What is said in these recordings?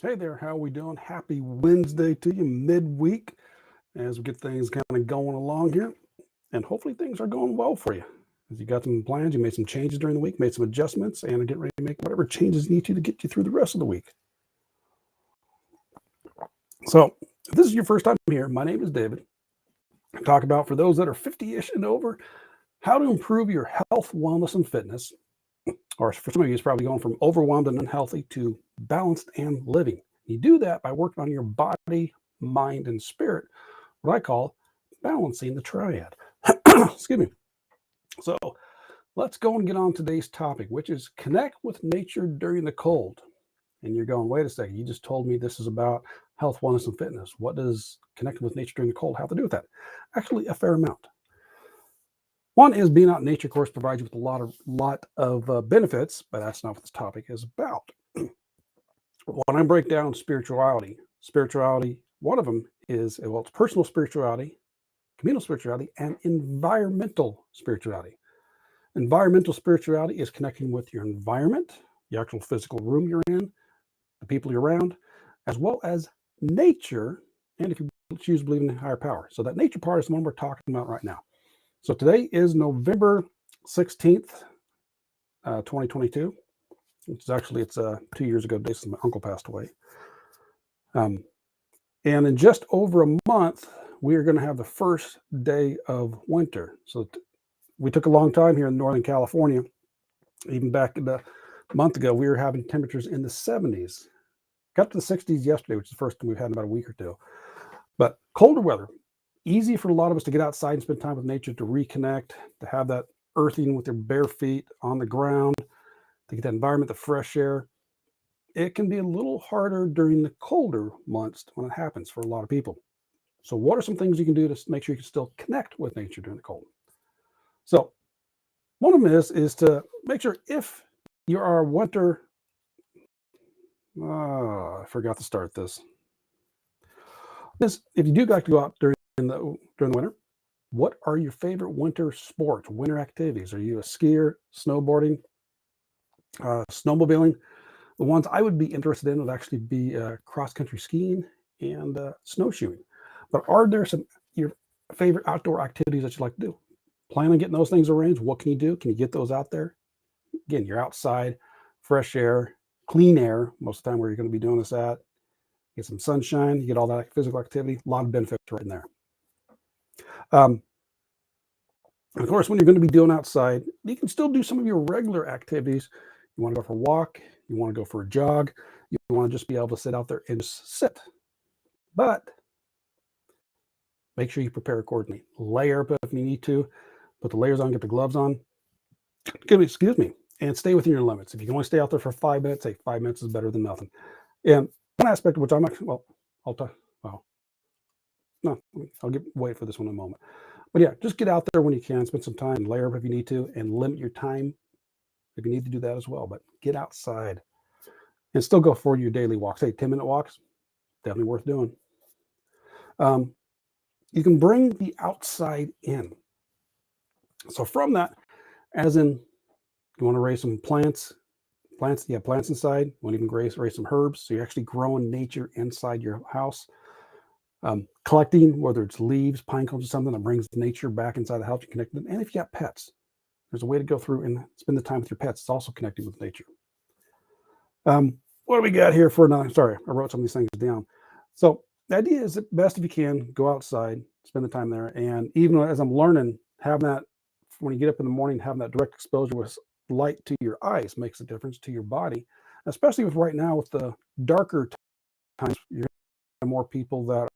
Hey there, how we doing? Happy Wednesday to you, midweek, as we get things kind of going along here. And hopefully things are going well for you. As you got some plans, you made some changes during the week, made some adjustments, and are getting ready to make whatever changes need to get you through the rest of the week. So, if this is your first time here, my name is David. I talk about for those that are 50-ish and over, how to improve your health, wellness, and fitness. Or for some of you, it's probably going from overwhelmed and unhealthy to balanced and living. You do that by working on your body, mind, and spirit, what I call balancing the triad. Excuse me. So let's go and get on today's topic, which is connect with nature during the cold. And you're going, wait a second, you just told me this is about health, wellness, and fitness. What does connecting with nature during the cold have to do with that? Actually, a fair amount. One is being out in nature, of course, provides you with a lot of benefits, but that's not what this topic is about. When I break down spirituality, one of them is, well, it's personal spirituality, communal spirituality, and environmental spirituality. Environmental spirituality is connecting with your environment, the actual physical room you're in, the people you're around, as well as nature, and if you choose to believe in a higher power. So that nature part is the one we're talking about right now. So today is November 16th, 2022, which is actually, it's 2 years ago today since my uncle passed away. And in just over a month, we are going to have the first day of winter. So we took a long time here in Northern California. Even back a month ago, we were having temperatures in the 70s. Got to the 60s yesterday, which is the first time we've had in about a week or two. But colder weather, easy for a lot of us to get outside and spend time with nature, to reconnect, to have that earthing with your bare feet on the ground, to get that environment, the fresh air. It can be a little harder during the colder months when it happens for a lot of people. So what are some things you can do to make sure you can still connect with nature during the cold? So one of them is to make sure if you are a winter, I forgot to start this. If you do like to go out during the winter, what are your favorite winter sports, winter activities? Are you a skier, snowboarding, snowmobiling? The ones I would be interested in would actually be cross-country skiing and snowshoeing. But are there some your favorite outdoor activities that you like to do? Plan on getting those things arranged. What can you do? Can you get those out there? Again, you're outside, fresh air, clean air, most of the time where you're going to be doing this at. Get some sunshine, you get all that physical activity, a lot of benefits right in there. Um, and of course, when you're going to be doing outside, you can still do some of your regular activities. You want to go for a walk, you want to go for a jog, you want to just be able to sit out there and just sit. But make sure you prepare accordingly. Layer up if you need to, put the layers on, get the gloves on. Excuse me, and stay within your limits. If you can only stay out there for 5 minutes, say 5 minutes is better than nothing. And one aspect of which I'm actually, well, I'll talk, well, no, wait for this one in a moment. But yeah, just get out there when you can, spend some time, layer up if you need to, and limit your time if you need to do that as well. But get outside and still go for your daily walks. Say 10-minute walks, definitely worth doing. You can bring the outside in. So from that, as in you want to raise some plants inside. You want to even raise some herbs. So you're actually growing nature inside your house. Collecting, whether it's leaves, pine cones, or something that brings nature back inside the house, you connect them. And if you got pets, there's a way to go through and spend the time with your pets. It's also connecting with nature. What do we got here for another? Sorry, I wrote some of these things down. So the idea is that best if you can, go outside, spend the time there. And even as I'm learning, having that, when you get up in the morning, having that direct exposure with light to your eyes makes a difference to your body, especially with right now with the darker times. You're going to have more people that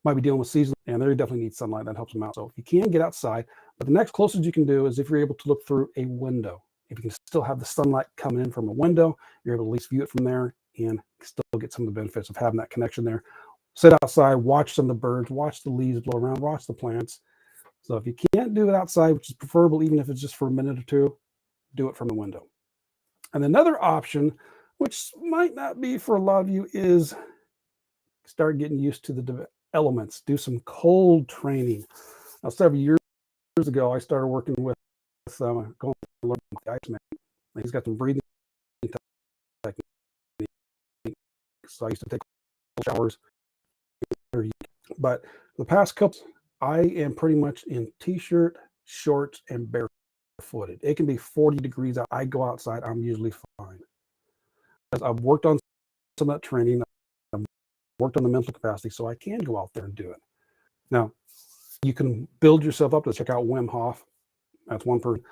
might be dealing with seasonal, and they definitely need sunlight. That helps them out. So if you can, get outside. But the next closest you can do is if you're able to look through a window. If you can still have the sunlight coming in from a window, you're able to at least view it from there and still get some of the benefits of having that connection there. Sit outside, watch some of the birds, watch the leaves blow around, watch the plants. So if you can't do it outside, which is preferable, even if it's just for a minute or two, do it from the window. And another option, which might not be for a lot of you, is start getting used to the elements. Do some cold training. Now, several years ago, I started working with going to learn with the Iceman. He's got some breathing techniques weeks. So I used to take showers. But the past couple, I am pretty much in t-shirt, shorts, and barefooted. It can be 40 degrees out. I go outside, I'm usually fine. Because I've worked on some of that training, I've worked on the mental capacity, so I can go out there and do it. Now, you can build yourself up to check out Wim Hof. That's one person.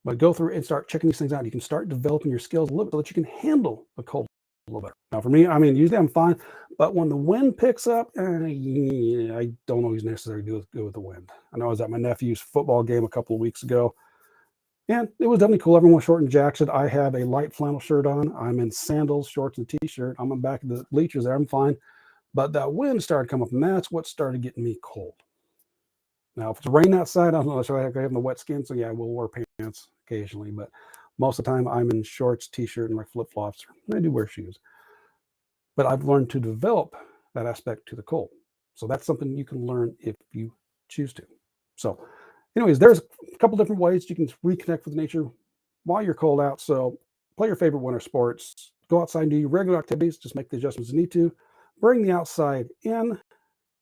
But go through and start checking these things out. You can start developing your skills a little bit so that you can handle the cold a little better. Now, for me, I mean, usually I'm fine, but when the wind picks up, I don't always necessarily do good with the wind. I know I was at my nephew's football game a couple of weeks ago, and it was definitely cool. Everyone was short and jacket. I have a light flannel shirt on. I'm in sandals, shorts, and t-shirt. I'm on back of the bleachers there. I'm fine. But that wind started coming up, and that's what started getting me cold. Now, if it's raining outside, I don't know. So I have the wet skin, so yeah, I will wear pants occasionally. But most of the time, I'm in shorts, t-shirt, and like flip-flops. I do wear shoes. But I've learned to develop that aspect to the cold. So that's something you can learn if you choose to. So anyways, there's a couple different ways you can reconnect with nature while you're cold out. So play your favorite winter sports. Go outside and do your regular activities. Just make the adjustments you need to. Bring the outside in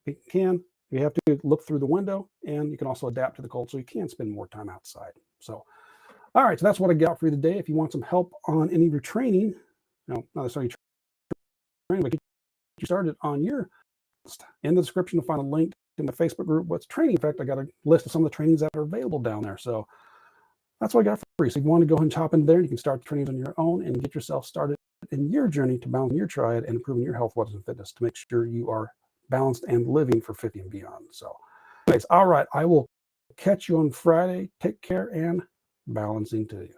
if you can. You have to look through the window, and you can also adapt to the cold so you can spend more time outside. So, all right, so that's what I got for you today. If you want some help on any of your training, not necessarily training, but get you started on your list. In the description, you'll find a link to my Facebook group, What's Training. In fact, I got a list of some of the trainings that are available down there. So that's what I got for you. So if you want to go ahead and hop in there, you can start the trainings on your own and get yourself started in your journey to balance your triad and improving your health, wellness, and fitness to make sure you are balanced and living for 50 and beyond. So anyways, all right, I will catch you on Friday. Take care and balancing to you.